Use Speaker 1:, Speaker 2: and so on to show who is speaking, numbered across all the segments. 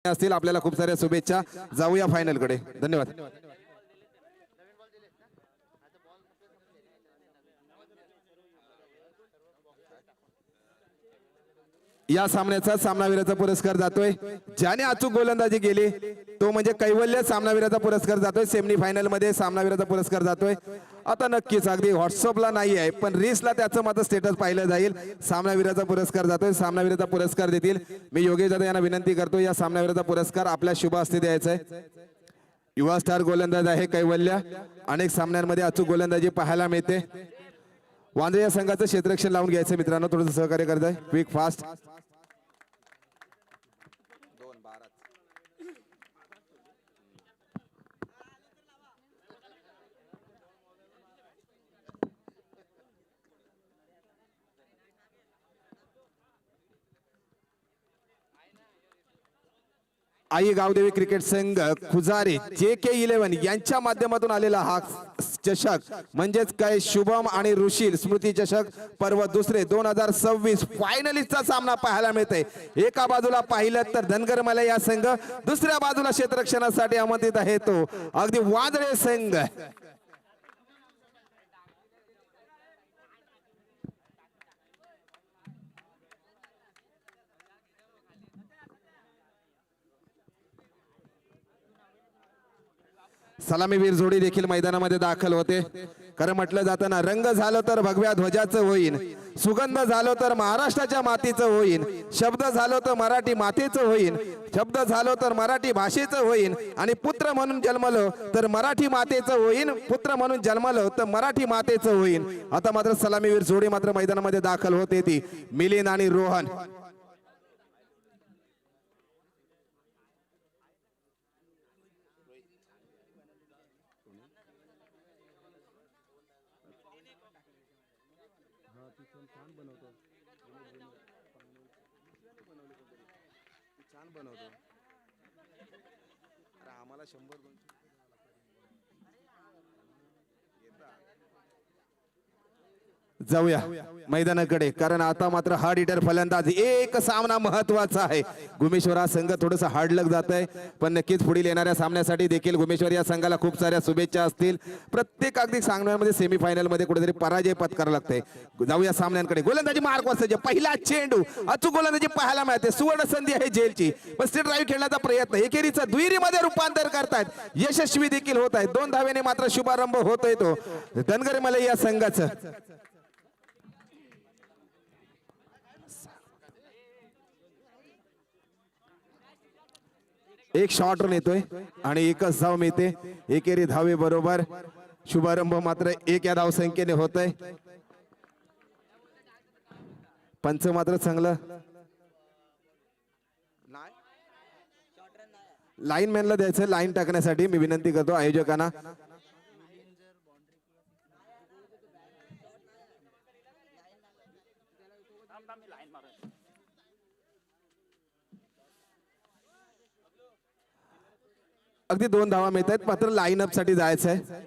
Speaker 1: असतील आपल्याला खूप साऱ्या शुभेच्छा। जाऊया फायनल कडे, धन्यवाद। या सामन्याचा सामनावीराचा पुरस्कार जातोय ज्याने अचूक गोलंदाजी केली तो म्हणजे कैवल्य। सामनावीराचा पुरस्कार जातोय सेमी फायनल मध्ये, सामनावीराचा पुरस्कार जातोय। आता नक्कीच अगदी व्हॉट्सअपला नाही आहे पण रील्सला त्याचं माझं स्टेटस पाहिलं जाईल। सामनावीराचा पुरस्कार जातोय, सामनावीराचा पुरस्कार देतील। मी योगेश दादा यांना विनंती करतो या सामनावीराचा पुरस्कार आपल्या शुभ हस्ते द्यायचा आहे। युवा स्टार गोलंदाज आहे कैवल्य, अनेक सामन्यांमध्ये अचूक गोलंदाजी पाहायला मिळते। वांद्रे या संघाचं क्षेत्ररक्षण लावून घ्यायचं मित्रांनो, थोडंसं सहकार्य करत आहे क्विक फास्ट। आई गावदेवी क्रिकेट संघ खुजारे JK11 यांच्या माध्यमातून आलेला हा चषक म्हणजेच काय शुभम आणि ऋषिल स्मृती चषक पर्व दुसरे 2026 फायनलिस्टचा सामना पाहायला मिळते। एका बाजूला पाहिलं तर धनगर मले या संघ, दुसऱ्या बाजूला क्षेत्ररक्षणासाठी आमंत्रित आहे तो अगदी वांद्रे संघ। सलामीवीर जोडी देखील मैदानामध्ये दाखल होते। खरं म्हटलं जातं ना, रंग झालं तर भगव्या ध्वजाचं होईन, सुगंध झालो तर महाराष्ट्राच्या मातीचं होईन, शब्द झालो तर मराठी मातेचं होईन, शब्द झालो तर मराठी भाषेचं होईन, आणि पुत्र म्हणून जन्मलो तर मराठी मातेचं होईन, पुत्र म्हणून जन्मलो तर मराठी मातेचं होईन। आता मात्र सलामीवीर जोडी मात्र मैदानामध्ये दाखल होते ती मिलिंद आणि रोहन। जाऊया मैदानाकडे, कारण आता मात्र हार्ड हिटर फलंदाज एक सामना महत्वाचा आहे। गुमेश्वर हा संघ थोडंसं हार्ड लक जात आहे पण नक्कीच पुढील येणाऱ्या सामन्यासाठी देखील गुमेश्वर या संघाला खूप साऱ्या शुभेच्छा असतील। प्रत्येक अगदी सामन्यामध्ये सेमी फायनल मध्ये कुठेतरी पराजय पत्करावा लागते। जाऊया सामन्यांकडे, गोलंदाजी मार्क वाजता पहिला चेंडू अचूक गोलंदाजी पाहायला मिळते। सुवर्ण संधी आहे जेलची, पण स्ट्रेट ड्राईव्ह खेळण्याचा प्रयत्न एकेरीचं दुहेरीमध्ये रूपांतर करतायत, यशस्वी देखील होत आहे। 2 धावेने मात्र शुभारंभ होतोय तो धनगर मले या संघाचं। एक शॉट रन येतोय आणि एकच धाव मिळते। एकेरी धावे बरोबर शुभारंभ मात्र 1 या धाव संख्येने होतोय। पंच मात्र चांगलं लाईन मॅनला द्यायचं, लाईन टाकण्यासाठी मी विनंती करतो आयोजकांना। अगदी 2 धावा मिळत आहेत, मात्र लाईन अप साठी जायचं आहे।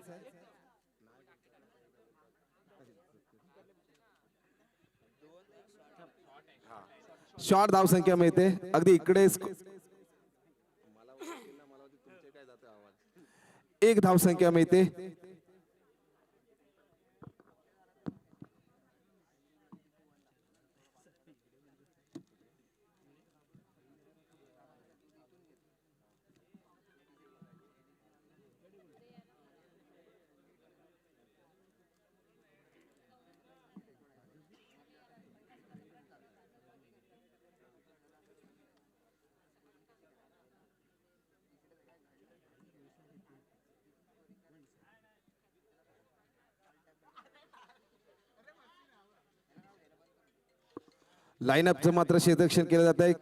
Speaker 1: शॉर्ट धाव संख्या मिळते अगदी इकडे 1 धाव संख्या मिळते। लाईनअपचं मात्र क्षेत्ररक्षण केलं जात आहे।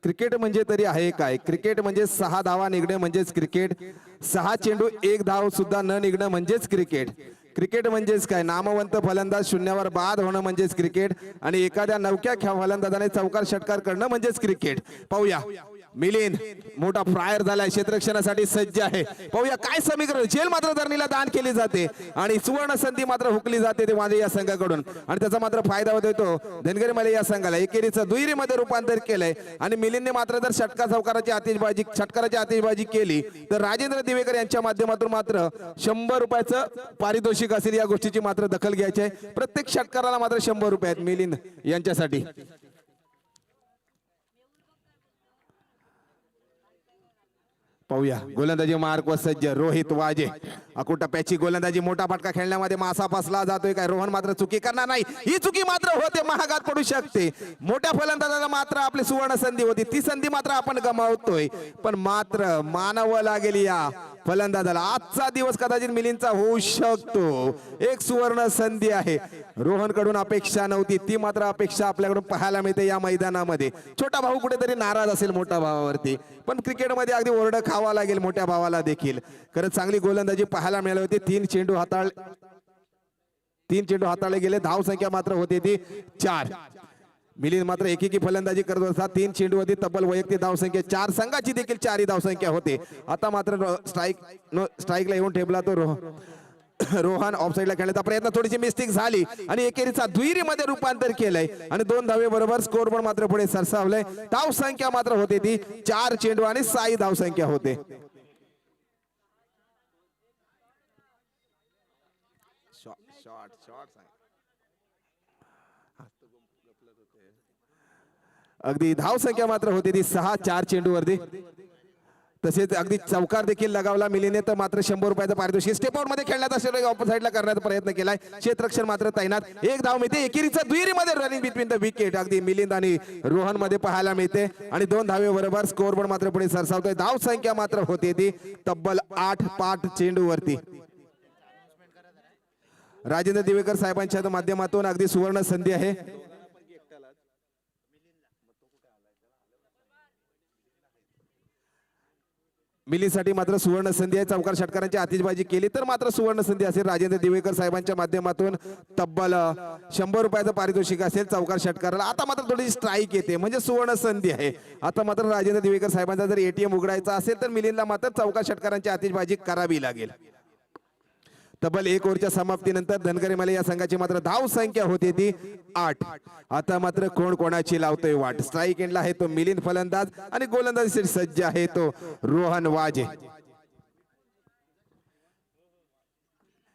Speaker 1: क्रिकेट म्हणजे तरी आहे काय? क्रिकेट म्हणजे 6 धावा निघणे म्हणजेच क्रिकेट, 6 चेंडू 1 धाव सुद्धा न निघणं म्हणजेच क्रिकेट। क्रिकेट म्हणजेच काय? नामवंत फलंदाज शून्यावर बाद होणं म्हणजेच क्रिकेट, आणि एखाद्या नवख्या फलंदाजाने चौकार षटकार करणं म्हणजेच क्रिकेट। पाहूया मिलिंद मोठा फ्रायर झालाय, क्षेत्ररक्षणासाठी सज्ज आहे. पाहूया काय समीकरण. झेल मात्र धरणीला दान केली जाते आणि सुवर्ण संधी मात्र हुकली जाते ते माझे या संघाकडून आणि त्याचा मात्र फायदा होतो तो धनगरी मला या संघाला. एकेरीचं दुहेरीमध्ये रूपांतर केलंय आणि मिलिंदने मात्र जर षटकाराची आतिषबाजी केली तर राजेंद्र दिवेकर यांच्या माध्यमातून मात्र 100 रुपयाचं पारितोषिक असेल. या गोष्टीची मात्र दखल घ्यायची आहे. प्रत्येक षटकाराला मात्र 100 रुपये आहेत मिलिंद यांच्यासाठी. पाहूया गोलंदाजी मार्क व सज्ज रोहित वाजे. टप्प्याची गोलंदाजी, मोठा फटका खेळण्यामध्ये मासा फसला जातोय काय. रोहन मात्र चुकी करणार नाही. ही चुकी मात्र होते, महागात पडू शकते. मोठ्या फलंदाजाला मात्र आपली सुवर्ण संधी होती, ती संधी मात्र आपण गमावतोय. पण मात्र मानावं लागेल या फलंदाजाला. आजचा दिवस कदाचित मिलिंदचा होऊ शकतो. एक सुवर्ण संधी आहे. रोहन कडून अपेक्षा नव्हती, ती मात्र अपेक्षा आपल्याकडून पाहायला मिळते या मैदानामध्ये. छोटा भाऊ कुठेतरी नाराज असेल मोठ्या भावावरती, पण क्रिकेटमध्ये अगदी ओरडा खावा लागेल मोठ्या भावाला देखील. खरंच चांगली गोलंदाजी पाहायला मिळाली होती. 3 चेंडू हाताळले गेले. धाव संख्या मात्र होती ती 4. मिलिंद मात्र एकेकी फलंदाजी करत असतात. 3 चेंडू होती, तब्बल वैयक्तिक धाव संख्या 4. संघाची देखील 4 धाव संख्या होते. आता मात्र स्ट्राईकला येऊन ठेवला तो रोहन. ऑफसाईडला खेळण्याचा प्रयत्न, थोडीशी मिस्टेक झाली आणि एकेरीचा दुहेरीमध्ये रूपांतर केलंय आणि 2 धावे बरोबर स्कोर बोर्ड मात्र पुढे सरसावलंय. धाव संख्या मात्र होते ती 4 चेंडू आणि 6 धाव संख्या होते. अगदी धाव संख्या मात्र होती ती 6 4 चेंडूवरती. तसेच अगदी चौकार देखील लगावला मिलिंदने, तर मात्र 100 रुपयाचं पारितोषिक. स्टेप आउट मध्ये खेळण्याचा असेल ऑपोजिट साईडला करण्याचा प्रयत्न केलाय. क्षेत्ररक्षण मात्र तैनात. 1 धाव मिळते. एकेरीचा दुहेरीमध्ये रनिंग बिटवीन द विकेट अगदी मिलिंद आणि रोहन मध्ये पाहायला मिळते आणि 2 धावे बरोबर स्कोर बोर्ड मात्र पुढे सरसावतोय. धाव संख्या मात्र होते ती तब्बल 8 5 चेंडूवरती. राजेंद्र दिवेकर साहेबांच्या माध्यमातून अगदी सुवर्ण संधी आहे. मिलीसाठी मात्र सुवर्ण संधी आहे. चौकार षटकारांची आतिषबाजी केली तर मात्र सुवर्ण संधी असेल. राजेंद्र दिवेकर साहेबांच्या माध्यमातून तब्बल 100 रुपयाचं पारितोषिक असेल चौकार षटकाराला. आता मात्र थोडी स्ट्राईक येते म्हणजे सुवर्ण संधी आहे. आता मात्र राजेंद्र दिवेकर साहेबांचा जर एटीएम उघडायचा असेल तर मिलिंदला मात्र चौकार षटकारांची आतिषबाजी करावी लागेल. तब्बल 1 ओव्हरच्या समाप्तीनंतर धनगरी माले या संघाची मात्र धाव संख्या होती ती 8. आता मात्र कोण कोणाची लावतोय वाट. स्ट्राईक एंडला आहे तो मिलिंद फलंदाज आणि गोलंदाजीसाठी सज्ज आहे तो रोहन वाजे.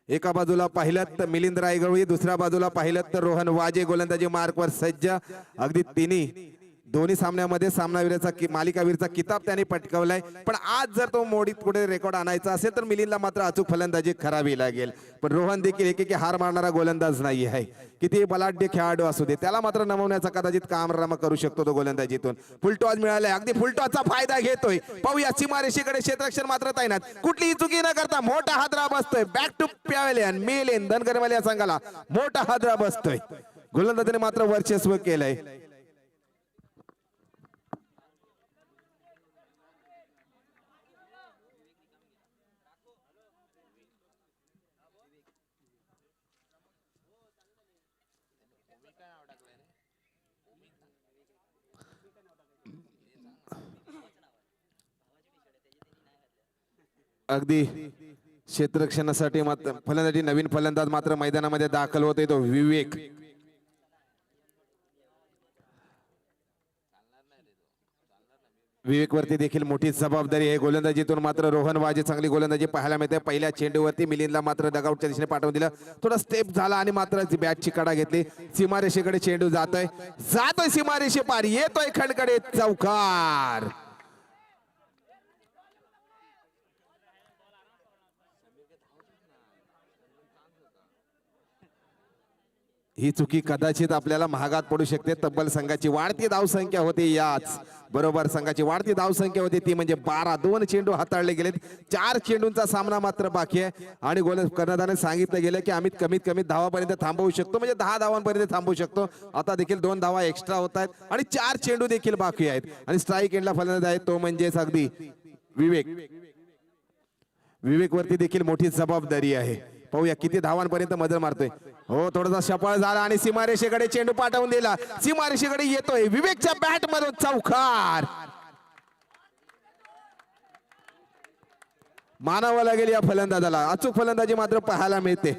Speaker 1: एका बाजूला पाहिलं तर मिलिंद रायगवळी, दुसऱ्या बाजूला पाहिलं तर रोहन वाजे गोलंदाजी मार्कवर सज्ज. अगदी दोन्ही सामन्यामध्ये सामनावीराचा मालिकावीरचा किताब त्याने पटकावलाय. पण आज जर तो मोडीत कुठे रेकॉर्ड आणायचा असेल तर मिलिंदला मात्र अचूक फलंदाजी करावी लागेल. पण रोहन देखील एकेकी हार मारणारा गोलंदाज नाही आहे. किती बलाढ्य खेळाडू असू दे, त्याला मात्र नमवण्याचा कदाचित काम करू शकतो तो गोलंदाजीतून. फुलटॉस मिळालाय, अगदी फुलटॉसचा फायदा घेतोय. पाहूया सीमारेषेकडे क्षेत्ररक्षण मात्र तैनात. कुठलीही चुकी न करता मोठा हादरा बसतोय. बॅक टू पॅव्हलियन मिलिंद धनगरवाले या संघाला मोठा हादरा बसतोय. गोलंदाजीने मात्र वर्चस्व केलंय. अगदी क्षेत्ररक्षणासाठी मात्र फलंदाजी नवीन फलंदाज मात्र मैदानामध्ये दाखल होते तो विवेक. विवेक वरती देखील मोठी जबाबदारी आहे. गोलंदाजीतून मात्र रोहन वाजे चांगली गोलंदाजी पाहायला मिळते. पहिल्या चेंडूवरती मिलिंदला मात्र डगआउटच्या दिशेने पाठवून दिलं. थोडा स्टेप झाला आणि मात्र बॅटची कडा घेतली. सीमारेषेकडे चेंडू जातोय सीमारेषे पार, येतोय खडकडे चौकार. ही चुकी कदाचित आपल्याला महागात पडू शकते. तब्बल संघाची वाढती धावसंख्या होती याच बरोबर. संघाची वाढती धावसंख्या होती ती म्हणजे 12. 2 चेंडू हाताळले गेलेत. 4 चेंडूंचा सामना मात्र बाकी आहे आणि कर्णधाराने सांगितलं गेलं की आम्ही कमीत कमी धावापर्यंत थांबवू शकतो, म्हणजे 10 धावांपर्यंत थांबवू शकतो. आता देखील 2 धावा एक्स्ट्रा होत आहेत आणि 4 चेंडू देखील बाकी आहेत आणि स्ट्राईक एंडला फलंदाज आहे तो म्हणजेच अगदी विवेक वरती देखील मोठी जबाबदारी आहे. पाहूया किती धावांपर्यंत मदत मारतोय. हो, थोडासा सफळ झाला आणि सीमारेषेकडे चेंडू पाठवून दिला. सीमारेषेकडे येतोय विवेकच्या बॅट मधून चौकार. मानावं लागेल या फलंदाजाला. अचूक फलंदाजी मात्र पाहायला मिळते.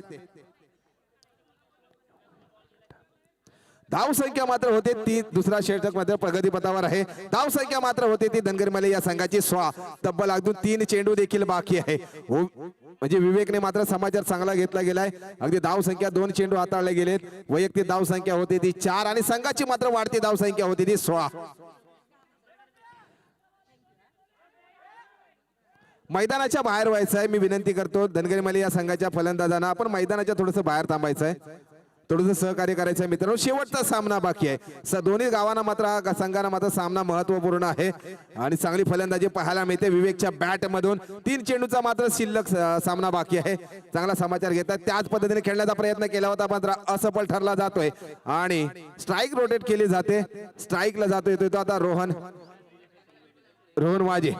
Speaker 1: धाव संख्या मात्र होते ती. दुसरा षटक मात्र प्रगतीपथावर आहे. धाव संख्या मात्र होते ती धनगर मले या संघाची 16. तब्बल अजून 3 चेंडू देखील बाकी आहे. म्हणजे विवेकने मात्र समाचार चांगला घेतला गेलाय. अगदी धाव संख्या 2 चेंडू हाताळले गेलेत. वैयक्तिक धाव संख्या होती ती 4 आणि संघाची मात्र वाढती धाव संख्या होती ती 16. मैदानाच्या बाहेर व्हायचं आहे. मी विनंती करतो धनगर मले या संघाच्या फलंदाजांना आपण मैदानाच्या थोडंसं बाहेर थांबायचं आहे. थोडंसं सहकार्य करायचं आहे मित्रांनो. शेवटचा सामना बाकी आहे. दोन्ही गावांना मात्र संघांना मात्र सामना महत्वपूर्ण आहे आणि चांगली फलंदाजी पाहायला मिळते. विवेकच्या बॅट मधून 3 चेंडूचा मात्र शिल्लक सामना बाकी आहे. चांगला समाचार घेतात. त्याच पद्धतीने खेळण्याचा प्रयत्न केला होता मात्र असफल ठरला जातोय आणि स्ट्राईक रोटेट केली जाते. स्ट्राईकला जातोय तो आता रोहन वाजे.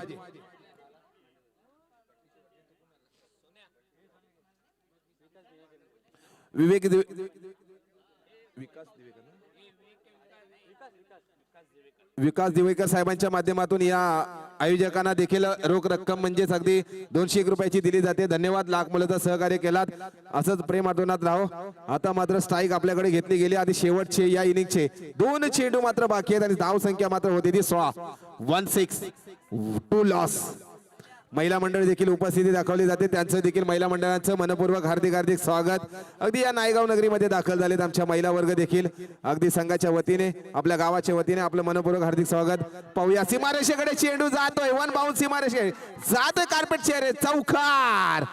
Speaker 1: विकास दिवेकर साहेबांच्या माध्यमातून या आयोजकांना देखील रोख रक्कम म्हणजेच अगदी 201 रुपयाची दिली जाते. धन्यवाद. लाख मुलाचं सहकार्य केलात. असंच प्रेम आठवणात राहो. आता मात्र स्ट्राईक आपल्याकडे घेतली गेली. आधी शेवटचे या इनिंगचे 2 चेंडू मात्र बाकी आहेत आणि धाव संख्या मात्र होती ती 16. 1-6 2 लॉस. महिला मंडळ देखील उपस्थिती दाखवली जाते. त्यांचं देखील महिला मंडळाचं मनपूर्वक हार्दिक स्वागत. अगदी या नायगाव नगरीमध्ये दाखल झालेत आमच्या महिला वर्ग देखील. अगदी संघाच्या वतीने आपल्या गावाच्या वतीने आपलं मनपूर्वक हार्दिक स्वागत. पाहूया सीमारेषेकडे चेंडू जातोय. 1 बाउंड सीमारेषे जातोय. कार्पेट चेहरे चौकार.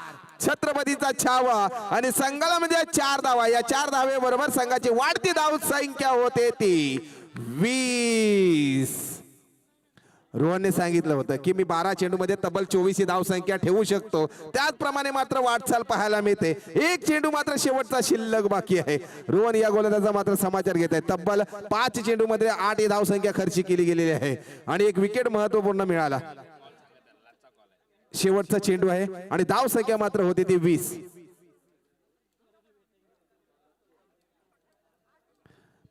Speaker 1: छत्रपतीचा छावा आणि संघाला म्हणजे 4 धावा. या 4 धावेबरोबर संघाची वाढती धाव संख्या होते ती 20. रोहनने सांगितलं होतं की मी 12 चेंडू मध्ये तब्बल 24 ही धाव संख्या ठेवू शकतो. त्याचप्रमाणे मात्र वाटचाल पाहायला मिळते. 1 चेंडू मात्र शेवटचा शिल्लक बाकी आहे. रोहन या गोलंदाजाचा मात्र समाचार घेत आहे. तब्बल 5 चेंडू मध्ये 8 ही धाव संख्या खर्च केली गेलेली आहे आणि 1 विकेट महत्वपूर्ण मिळाला. शेवटचा चेंडू आहे आणि धाव संख्या मात्र होती ती 20.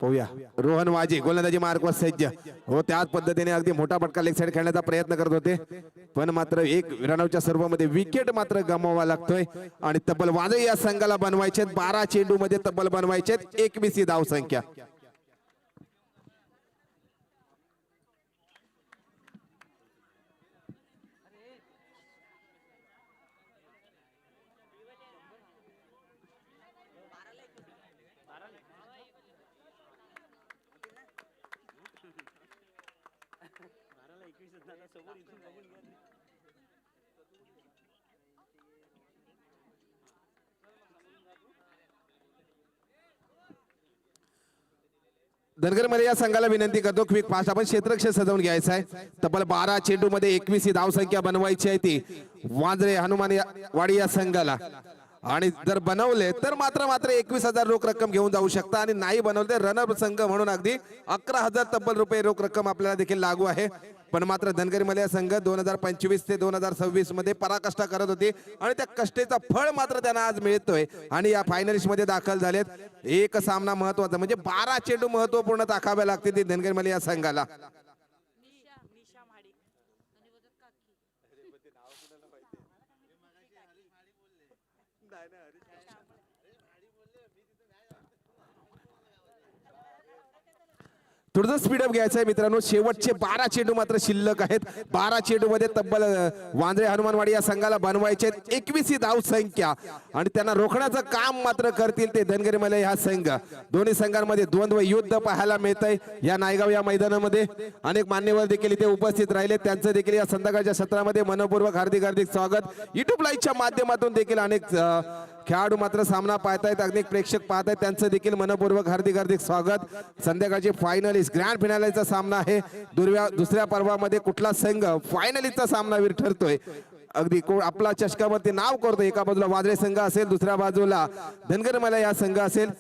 Speaker 1: पाहूया रोहन वाजे गोलंदाजी मार्कवर सज्ज हो. त्याच पद्धतीने अगदी मोठा फटका लेग साइड खेळण्याचा प्रयत्न करत होते पण मात्र 1 रनआउटच्या सर्वांमध्ये विकेट मात्र गमवावा लागतोय आणि तब्बल वाजे या संघाला बनवायचे 12 चेंडू मध्ये तब्बल बनवायचे 21 ही धाव संख्या. धनगर मध्ये या संघाला विनंती करतो क्विक फास्ट आपण क्षेत्ररक्षण सजवून घ्यायचं आहे. तब्बल 12 चेंडू मध्ये 21 ही धाव संख्या बनवायची आहे ती वांद्रे हनुमान वाडी या संघाला आणि जर बनवले तर मात्र 21,000 रोख रक्कम घेऊन जाऊ शकता आणि नाही बनवले रनअप संघ म्हणून अगदी 11,000 तब्बल रुपये रोख रक्कम आपल्याला देखील लागू आहे. पण मात्र धनगरी मले संघ 2025 ते 2026 मध्ये पराकाष्ठा करत होते आणि त्या कष्टेचा फळ मात्र त्यांना आज मिळतोय आणि या फायनलिस्ट मध्ये दाखल झालेत. एक सामना महत्वाचा म्हणजे 12 चेंडू महत्वपूर्ण दाखावे लागते धनगरी मले या संघाला. थोडंसं स्पीडअप घ्यायचं आहे मित्रांनो. शेवटचे 12 चेंडू मात्र शिल्लक आहेत. 12 चेंडू मध्ये तब्बल वांद्रे हनुमानवाडी या संघाला बनवायचे 21 ही धाव संख्या आणि त्यांना रोखण्याचं काम मात्र करतील ते धनगरी मले हा संघ. दोन्ही संघांमध्ये द्वंद्व युद्ध पाहायला मिळतंय या नायगाव या मैदानामध्ये. अनेक मान्यवर देखील इथे उपस्थित राहिले. त्यांचं देखील या संध्याकाळच्या सत्रामध्ये मनपूर्वक हार्दिक स्वागत. युट्यूब लाईव्हच्या माध्यमातून देखील अनेक खेळाडू मात्र सामना पाहतायत. अनेक प्रेक्षक पाहतायत त्यांचं देखील मनपूर्वक हार्दिक स्वागत. संध्याकाळची फायनलिस्ट ग्रँड फिनालेचा सामना आहे. दुसऱ्या पर्वामध्ये कुठला संघ फायनलिस्टचा सामनावीर ठरतोय अगदी आपला चषकावरती नाव करतो. एका बाजूला वाजरे संघ असेल दुसऱ्या बाजूला धनगर मला या संघ असेल.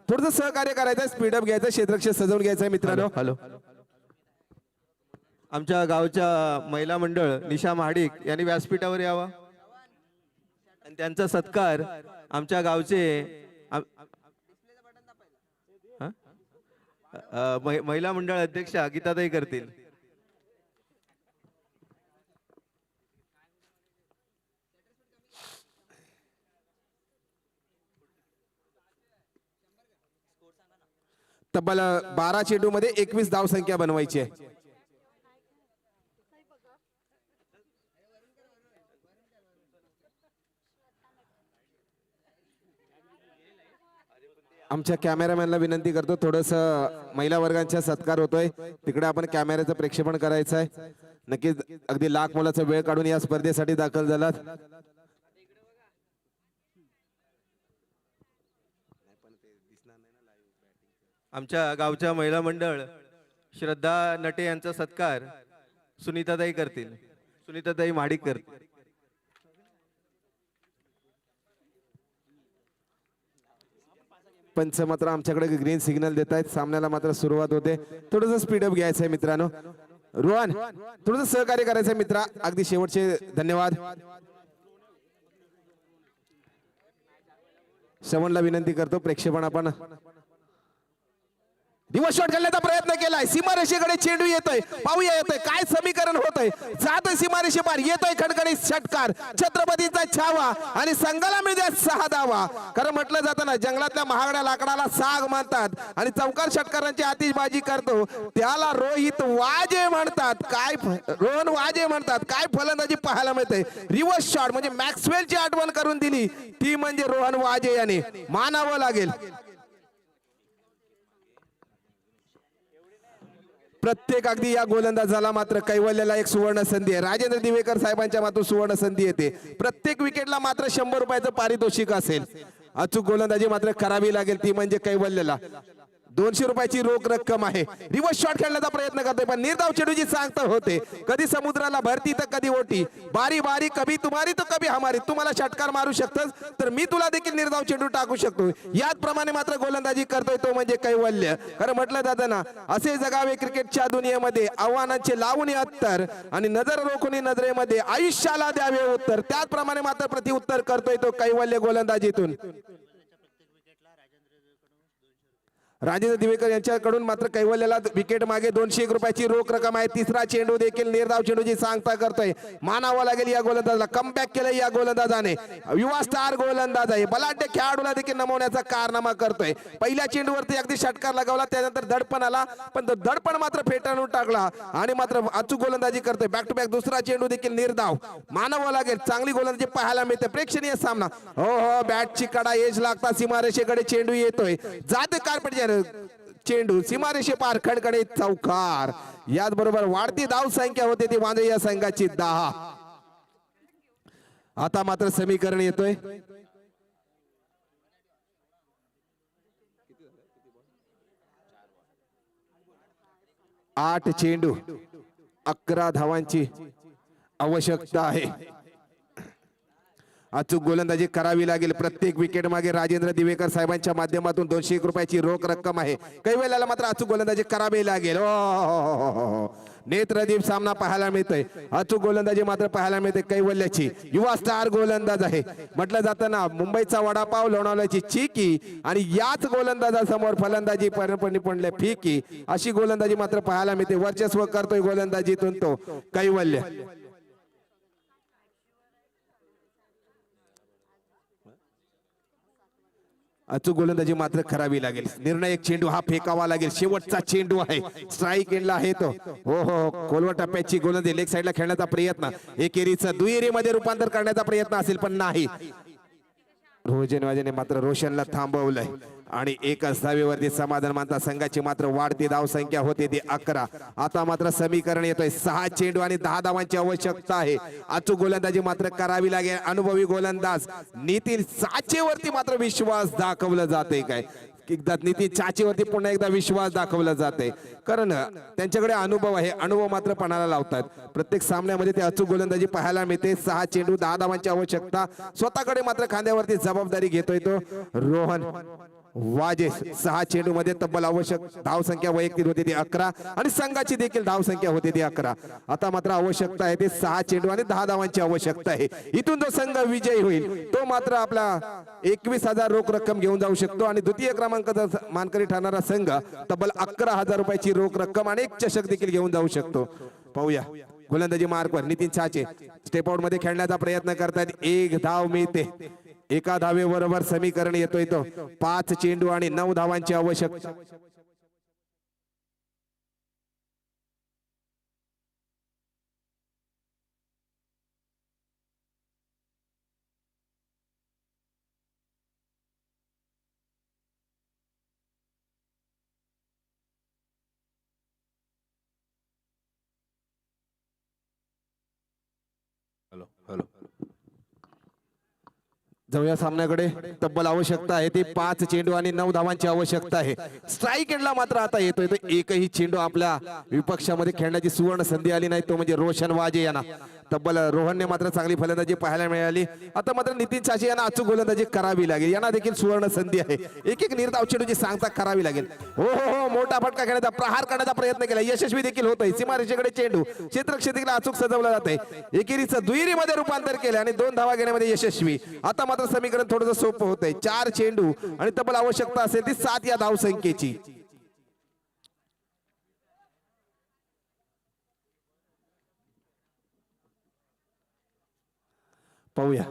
Speaker 1: थोडंसं सहकार्य करायचं स्पीडअप घ्यायचं क्षेत्ररक्षण सजवून घ्यायचं मित्रांनो.
Speaker 2: हॅलो आमच्या गावच्या महिला मंडळ निशा महाडिक यांनी व्यासपीठावर यावा आणि त्यांचा सत्कार आमच्या गावचे महिला मंडळ अध्यक्षा गीताताई करतील.
Speaker 1: तब्बल 12 चेंडू मध्ये 21 धाव संख्या बनवायची आहे. आमच्या कॅमेरामॅनला विनंती करतो, थोडस महिला वर्गांचा सत्कार होतोय तिकडे आपण कॅमेऱ्याचं प्रेक्षेपण करायचं आहे. नक्कीच अगदी लाख मोलाचा वेळ काढून या स्पर्धेसाठी दाखल झालात.
Speaker 2: आमच्या गावच्या महिला मंडळ श्रद्धा नटे यांचा सत्कार सुनीताताई करतील. सुनीताताई महाडिक करतील.
Speaker 1: पंच मात्र आमच्याकडे ग्रीन सिग्नल देत आहेत. सामन्याला मात्र सुरुवात होते. थोडस स्पीडअप घ्यायचं आहे मित्रांनो. रोहन थोडस सहकार्य करायचं आहे मित्रा. अगदी शेवटचे धन्यवाद. श्रवणला विनंती करतो, प्रेक्षेपण आपण दिवस शॉट खेळण्याचा प्रयत्न केलाय. सीमारेषेकडे चेंडू येतोय, पाहूया येतोय काय समीकरण होतंय. जातोय सीमारेषे पार, येतोय खडखडीत षटकार, छत्रपतीचा छावा आणि संघाला मिळते 6 धावा. कारण म्हटलं जातं ना, जंगलातल्या महागड्या लाकडाला साग म्हणतात आणि चौकार षटकारांची आतिषबाजी करतो त्याला रोहित वाजे म्हणतात. काय रोहन वाजे म्हणतात. काय फलंदाजी पाहायला मिळते. रिव्हर्स शॉट म्हणजे मॅक्सवेलची आठवण करून दिली, ती म्हणजे रोहन वाजे याने मानावं लागेल. प्रत्येक अगदी या गोलंदाजाला मात्र कैवल्याला एक सुवर्ण संधी आहे. राजेंद्र दिवेकर साहेबांच्या मात्र सुवर्ण संधी येते. प्रत्येक विकेटला मात्र 100 रुपयाचं पारितोषिक असेल. अचूक गोलंदाजी मात्र करावी लागेल, ती म्हणजे कैवल्याला 200 रुपयाची रोख रक्कम आहे. रिव्हर्स शॉट खेळण्याचा प्रयत्न करतोय पण निर्धाव चेंडूची सांगता होते. कधी समुद्राला भरती तर कधी ओटी, बारी बारी कभी तुम्हारी तर कभी हमारी. तुम्हाला षटकार मारू शकतस तर मी तुला देखील निर्धाव चेंडू टाकू शकतो. याच प्रमाणे मात्र गोलंदाजी करतोय तो म्हणजे कैवल्य. कारण म्हटलं जातं ना, असे जगावे क्रिकेटच्या दुनियेमध्ये, आव्हानांचे लावून अत्तर आणि नजर रोखून नजरेमध्ये आयुष्याला द्यावे उत्तर. त्याचप्रमाणे मात्र प्रतिउत्तर करतोय तो कैवल्य गोलंदाजीतून. राजेंद्र दिवेकर यांच्याकडून मात्र कैवल्याला विकेट मागे 201 रुपयाची रोख रक्कम आहे. तिसरा चेंडू देखील निर्धाव चेंडूची सांगता करतोय. मानावं लागेल या गोलंदाजाला. कमबॅक केलं या गोलंदाजाने. युवा स्टार गोलंदाज आहे. बलाढ्य खेळाडूला देखील नमवण्याचा कारनामा करतोय. पहिल्या चेंडूवरती अगदी षटकार लगावला, त्यानंतर दडपण आला पण तो दडपण मात्र फेटाळून टाकला आणि मात्र अचूक गोलंदाजी करतोय. बॅक टू बॅक दुसरा चेंडू देखील निर्धाव. मानावं लागेल, चांगली गोलंदाजी पाहायला मिळते. प्रेक्षणीय सामना. हो हो, बॅटची कडा एज लागता सीमारेषेकडे चेंडू येतोय. जाते कार्पेट चेंडू सीमारेषे पार, खडखडे चौकार. याच बरोबर वाढती धाव संख्या होते ती वांद्रे या संघाची 10. आता मात्र समीकरण येतोय. 8 चेंडू 11 धावांची आवश्यकता आहे. अचूक गोलंदाजी करावी लागेल. प्रत्येक विकेट मागे राजेंद्र दिवेकर साहेबांच्या माध्यमातून 201 रुपयाची रोख रक्कम आहे. कैवल्याला मात्र अचूक गोलंदाजी करावी लागेल. नेत्रदीप सामना पाहायला मिळतोय. अचूक गोलंदाजी मात्र पाहायला मिळते कैवल्याची. युवा स्टार गोलंदाज आहे. म्हटलं जातं ना, मुंबईचा वडापाव, लोणावळ्याची चिकी आणि याच गोलंदाजासमोर फलंदाजी परपणी पडले फिकी. अशी गोलंदाजी मात्र पाहायला मिळते. वर्चस्व करतोय गोलंदाजीतून तो कैवल्य. अचूक गोलंदाजी मात्र करावी लागेल. निर्णायक चेंडू हा फेकावा लागेल. शेवटचा चेंडू आहे. स्ट्राईक एंडला आहे तो. हो हो, खोलवर टप्प्याची गोलंदाजी लेग साईडला खेळण्याचा प्रयत्न, एकेरीचं दुहेरीमध्ये रूपांतर करण्याचा प्रयत्न असेल पण नाही. रोजन वाजेने मात्र रोशनला थांबवलंय आणि एकच धावेवरती समाधान मानता संघाची मात्र वाढती धाव संख्या होते ती 11. आता मात्र समीकरण येतोय. 6 चेंडू आणि 10 धावांची आवश्यकता आहे. अचूक गोलंदाजी मात्र करावी लागेल. अनुभवी गोलंदाज नितीन चाचेवरती मात्र विश्वास दाखवला जाते. काय एकदा नितीन चाचेवरती पुन्हा एकदा विश्वास दाखवला जाते, कारण त्यांच्याकडे अनुभव आहे. अनुभव मात्र पणाला लावतात. प्रत्येक सामन्यामध्ये ते अचूक गोलंदाजी पाहायला मिळते. 6 चेंडू 10 धावांची आवश्यकता. स्वतःकडे मात्र खांद्यावरती जबाबदारी घेतोय तो रोहन वाजे. 6 चेंडू मध्ये तब्बल आवश्यक धाव संख्या वैयक्तिक होती ती 11 आणि संघाची देखील धाव संख्या होती ती 11. आता मात्र आवश्यकता आहे ते 6 चेंडू आणि 10 धावांची आवश्यकता आहे. इथून जो संघ विजयी होईल तो मात्र आपला 21,000 रोख रक्कम घेऊन जाऊ शकतो आणि द्वितीय क्रमांकाचा मानकरी ठरणारा संघ तब्बल 11,000 रुपयाची रोख रक्कम आणि एक चषक देखील घेऊन जाऊ शकतो. पाहूया गोलंदाजी मार्कवर नितीन चाचे स्टेप आउट मध्ये खेळण्याचा प्रयत्न करतात. 1 धाव मिळते. एका धावेबरोबर समीकरण येतोय तो 5 चेंडू आणि 9 धावांची आवश्यकता. जाऊया सामन्याकडे. तब्बल आवश्यकता आहे ती 5 चेंडू आणि 9 धावांची आवश्यकता आहे. स्ट्राईक एंडला मात्र आता येतोय तो एकही चेंडू आपल्या विपक्षामध्ये खेळण्याची सुवर्ण संधी आली नाही, तो म्हणजे रोशन वाजे यांना. तब्बल रोहनने मात्र चांगली फलंदाजी पाहायला मिळाली. आता मात्र नितीन चाचे यांना अचूक गोलंदाजी करावी लागेल. यांना देखील सुवर्ण संधी आहे. एक एक निर्धाव चेंडूची सांगता करावी लागेल. हो मोठा फटका घेण्याचा प्रहार करण्याचा प्रयत्न केला, यशस्वी देखील होत आहे. सीमारेषेकडे चेंडू क्षेत्रक्षेत्राला अचूक सजवला जात आहे. एकेरीचं दुहेरीमध्ये रूपांतर केलं आणि 2 धावा घेण्यामध्ये यशस्वी. आता मात्र समीकरण थोडंसं सोपं होत आहे. 4 चेंडू आणि तब्बल आवश्यकता असेल ती 7 या धावसंख्येची. पाहूया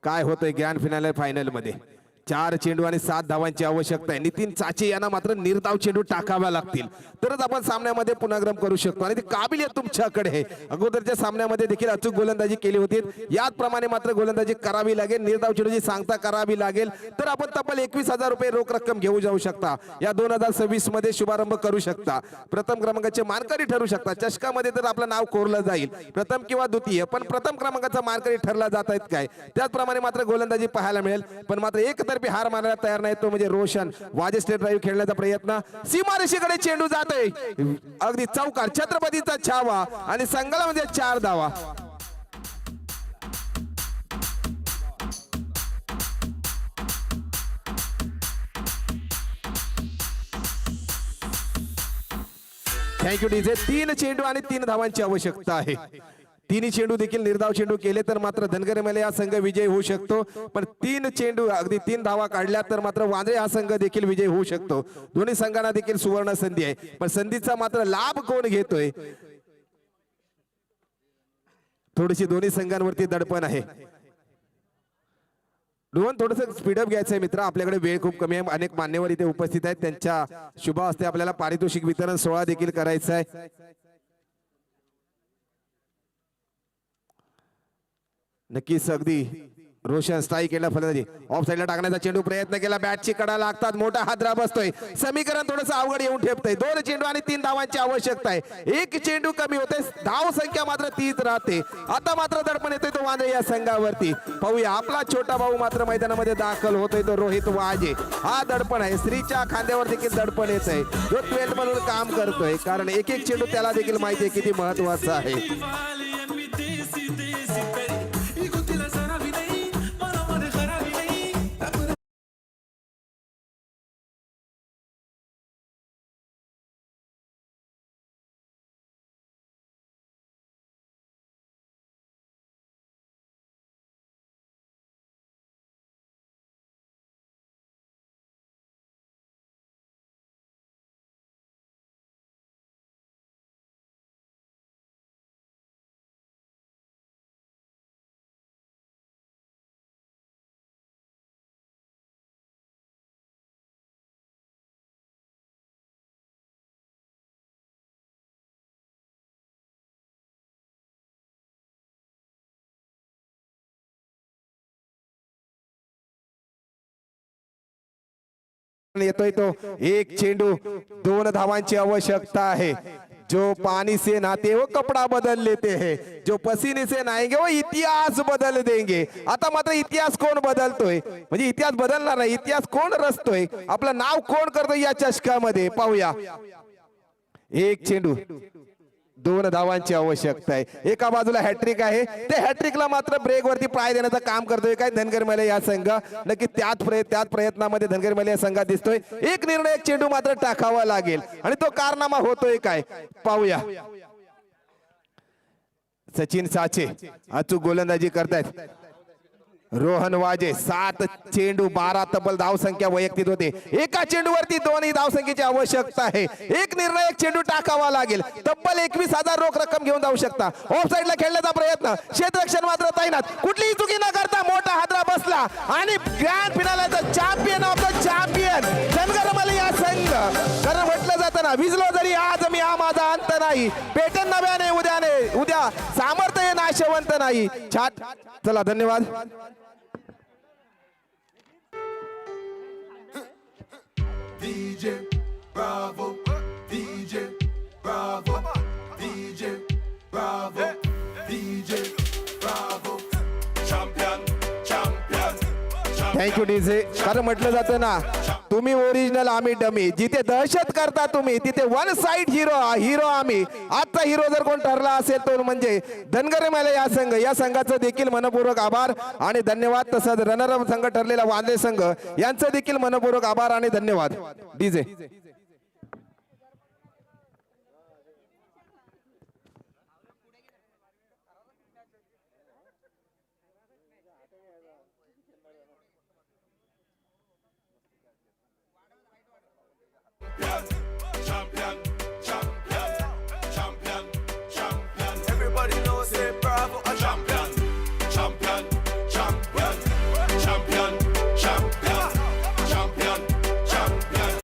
Speaker 1: काय होतंय ग्रँड फिनाले फायनल मध्ये. 4 चेंडू आणि 7 धावांची आवश्यकता आहे. नितीन चाचे यांना मात्र निर्धाव चेंडू टाकाव्या लागतील तरच आपण सामन्यामध्ये पुनर्गम करू शकतो आणि ती काबिलियत तुमच्याकडे आहे. अगोदरच्या सामन्यामध्ये देखील अचूक गोलंदाजी केली होती, याचप्रमाणे मात्र गोलंदाजी करावी लागेल. निर्धाव चेंडूची सांगता करावी लागेल तर आपण तब्बल 21,000 रुपये रोख रक्कम घेऊ जाऊ शकता. या 2026 मध्ये शुभारंभ करू शकता. प्रथम क्रमांकाचे मानकरी ठरू शकता. चषकामध्ये तर आपलं नाव कोरलं जाईल प्रथम किंवा द्वितीय, पण प्रथम क्रमांकाचा मानकरी ठरला जात आहेत काय. त्याचप्रमाणे मात्र गोलंदाजी पाहायला मिळेल, पण मात्र एक हार मानायला तयार नाही, तो म्हणजे रोशन वाजे. स्टेट ड्राईव्ह खेळण्याचा प्रयत्न, सीमारेषेकडे चेंडू जातोय अगदी चौकार, छत्रपतीचा छावा आणि संघाला म्हणजे 4 धावा. Thank you DJ. 3 चेंडू आणि 3 धावांची आवश्यकता आहे. 3 चेंडू देखील निर्धाव चेंडू केले तर मात्र धनगर मेले हा संघ विजय होऊ शकतो, पण 3 चेंडू अगदी 3 धावा काढल्या तर मात्र वांद्रे हा संघ देखील विजय होऊ शकतो. दोन्ही संघांना देखील सुवर्ण संधी आहे, पण संधीचा मात्र लाभ कोण घेतोय. थोडीशी दोन्ही संघांवरती दडपण आहे. रोहन थोडंसं स्पीडअप घ्यायचंय मित्र, आपल्याकडे वेळ खूप कमी आहे. अनेक मान्यवर इथे उपस्थित आहेत, त्यांच्या शुभ हस्ते आपल्याला पारितोषिक वितरण सोहळा देखील करायचा आहे. नक्कीच अगदी रोशन स्ट्राईक केला, फलंदाजी ऑफ साईडला टाकण्याचा चेंडू प्रयत्न केला, बॅटची कडा लागतात, मोठा हादरा बसतोय. समीकरण थोडंसं अवघड येऊन ठेपतंय. 2 चेंडू आणि 3 धावांची आवश्यकता आहे. 1 चेंडू कमी होते, धाव संख्या मात्र 30 राहते. आता मात्र दडपण येतोय तो वांद्रे या संघावरती. पाहूया आपला छोटा भाऊ मात्र मैदानामध्ये दाखल होतोय, तो रोहित वाजे. हा दडपण आहे, श्रीच्या खांद्यावर देखील दडपण येत आहे. जो 12 म्हणून काम करतोय, कारण एक चेंडू त्याला देखील माहिती आहे किती महत्वाचा आहे. येतोय तो 1 चेंडू, 2 धावांची आवश्यकता आहे. जो पानी से नहाते वो कपड़ा बदल लेते हैं, जो पसीने से नहाएंगे वो इतिहास बदल देंगे. आता मात्र इतिहास कोण बदलतोय, म्हणजे इतिहास बदलणार नाही, इतिहास कोण रचतोय, आपलं नाव कोण करतोय या चषकामध्ये. पाहूया 1 चेंडू, 2 धावांची आवश्यकता आहे. एका बाजूला हॅट्रिक आहे, ते हॅट्रिकला मात्र ब्रेक वरती पाय देण्याचं काम करतोय काय धनगर मेले या संघ. नक्की त्याच प्रयत्नामध्ये धनगर मेले या संघात दिसतोय. एक निर्णायक चेंडू मात्र टाकावा लागेल आणि तो कारनामा होतोय काय पाहूया. सचिन साचे अचूक गोलंदाजी करतायत. रोहन वाजे 7 चेंडू 12 तब्बल धाव संख्या वैयक्तिक होते. एका चेंडूवरती 2 धाव संख्येची आवश्यकता आहे. एक निर्णायक चेंडू टाकावा लागेल. तब्बल 21,000 रोख रक्कम घेऊन जाऊ शकता. ऑफ साईडला खेळण्याचा प्रयत्न, क्षेत्ररक्षण मात्र तैनात, कुठलीही चुकी न करता मोठा हादरा बसला आणि ग्रँड फिनालेचा चॅम्पियन ऑफ द चॅम्पियन धनगरमले या संघ. कारण म्हटलं जातं ना, विजलो जरी आज मी हा माझा अंत नाही, पेटन नव्याने उद्या सामर्थ्य नाशवंत नाही. छाट चला, धन्यवाद.
Speaker 3: DJ Bravo, DJ Bravo, DJ Bravo, DJ Bravo.
Speaker 1: Thank you DJ. कारण म्हटलं जातं ना, तुम्ही ओरिजिनल आम्ही डमी. जिथे दहशत करता तुम्ही तिथे वन साइड हिरो आम्ही. आजचा हिरो जर कोण ठरला असेल तो म्हणजे धनगर मला या संघाचं देखील मनपूर्वक आभार आणि धन्यवाद. तसंच रनरअप संघ ठरलेला वांदे संघ यांचं देखील मनपूर्वक आभार आणि धन्यवाद. DJ
Speaker 3: Champion, champion, champion, champion. Everybody knows say Bravo a champion, champion, champion, champion, champion, champion, champion.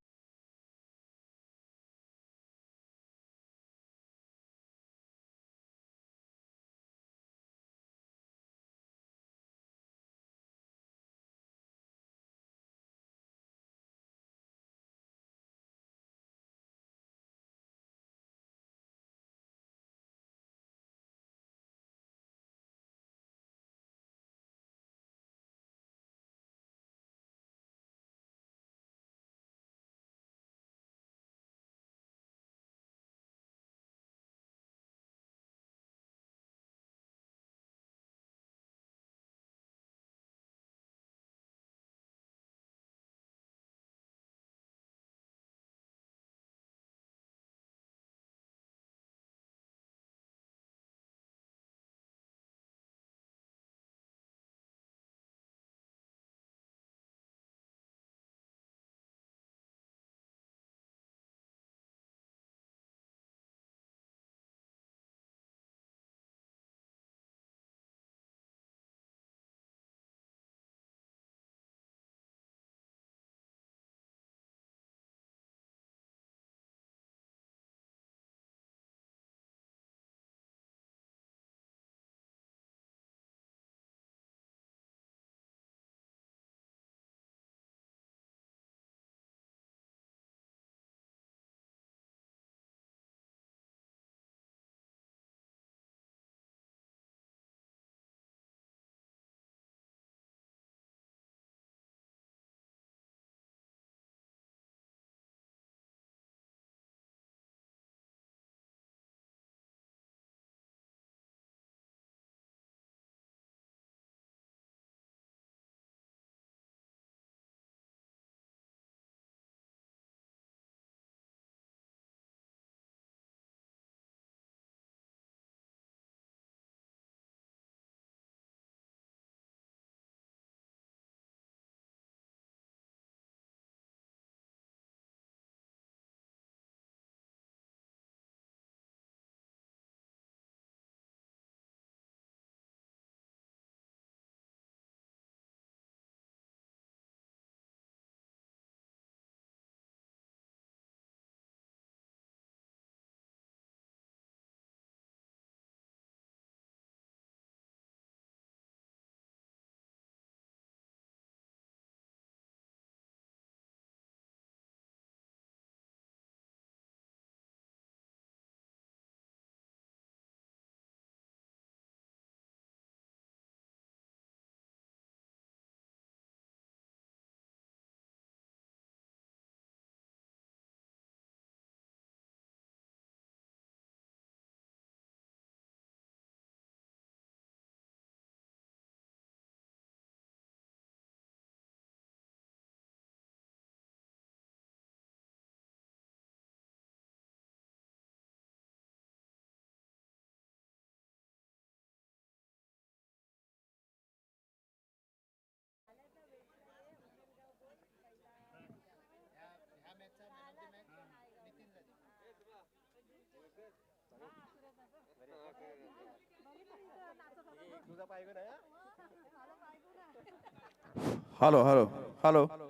Speaker 4: Hello hello hello